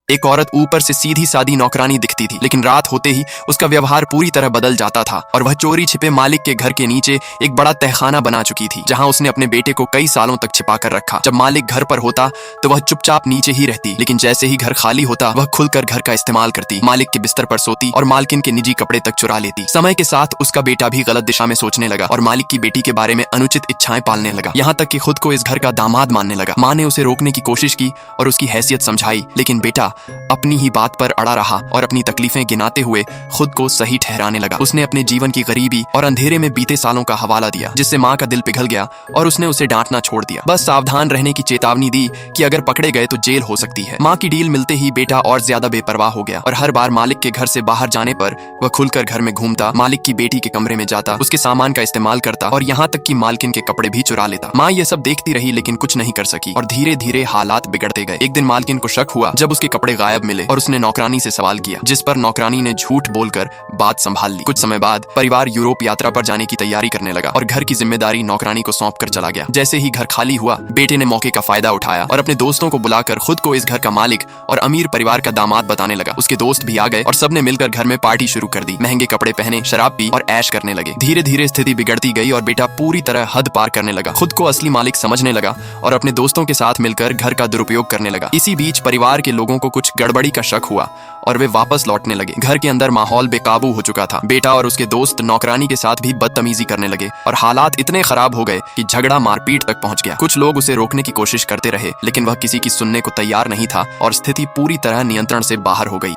एक औरत ऊपर से सीधी सादी नौकरानी दिखती थी, लेकिन रात होते ही उसका व्यवहार पूरी तरह बदल जाता था और वह चोरी छिपे मालिक के घर के नीचे एक बड़ा तहखाना बना चुकी थी, जहां उसने अपने बेटे को कई सालों तक छिपा कर रखा। जब मालिक घर पर होता तो वह चुपचाप नीचे ही रहती, लेकिन जैसे ही घर खाली होता वह खुलकर घर का इस्तेमाल करती, मालिक के बिस्तर पर सोती और मालकिन के निजी कपड़े तक चुरा लेती। समय के साथ उसका बेटा भी गलत दिशा में सोचने लगा और मालिक की बेटी के बारे में अनुचित इच्छाएं पालने लगा, यहाँ तक कि खुद को इस घर का दामाद मानने लगा। माँ ने उसे रोकने की कोशिश की और उसकी हैसियत समझाई, लेकिन बेटा अपनी ही बात पर अड़ा रहा और अपनी तकलीफें गिनाते हुए खुद को सही ठहराने लगा। उसने अपने जीवन की गरीबी और अंधेरे में बीते सालों का हवाला दिया, जिससे माँ का दिल पिघल गया और उसने उसे डांटना छोड़ दिया। बस सावधान रहने की चेतावनी दी कि अगर पकड़े गए तो जेल हो सकती है। माँ की डील मिलते ही बेटा और ज्यादा बेपरवाह हो गया और हर बार मालिक के घर से बाहर जाने पर वह खुलकर घर में घूमता, मालिक की बेटी के कमरे में जाता, उसके सामान का इस्तेमाल करता और यहाँ तक कि मालकिन के कपड़े भी चुरा लेता। माँ ये सब देखती रही लेकिन कुछ नहीं कर सकी और धीरे धीरे हालात बिगड़ते गए। एक दिन मालकिन को शक हुआ जब उसके कपड़े गायब मिले और उसने नौकरानी से सवाल किया, जिस पर नौकरानी ने झूठ बोलकर बात संभाल ली। कुछ समय बाद परिवार यूरोप यात्रा पर जाने की तैयारी करने लगा और घर की जिम्मेदारी नौकरानी को सौंप कर चला गया। जैसे ही घर खाली हुआ, बेटे ने मौके का फायदा उठाया और अपने दोस्तों को बुलाकर खुद को इस घर का मालिक और अमीर परिवार का दामाद बताने लगा। उसके दोस्त भी आ गए और सबने मिलकर घर में पार्टी शुरू कर दी। महंगे कपड़े पहने, शराब पी और ऐश करने लगे। धीरे धीरे स्थिति बिगड़ती गई और बेटा पूरी तरह हद पार करने लगा, खुद को असली मालिक समझने लगा और अपने दोस्तों के साथ मिलकर घर का दुरुपयोग करने लगा। इसी बीच परिवार के लोगों को कुछ गड़बड़ी का शक हुआ और वे वापस लौटने लगे। घर के अंदर माहौल बेकाबू हो चुका था। बेटा और उसके दोस्त नौकरानी के साथ भी बदतमीजी करने लगे और हालात इतने खराब हो गए कि झगड़ा मारपीट तक पहुंच गया। कुछ लोग उसे रोकने की कोशिश करते रहे, लेकिन वह किसी की सुनने को तैयार नहीं था और स्थिति पूरी तरह नियंत्रण से बाहर हो गई।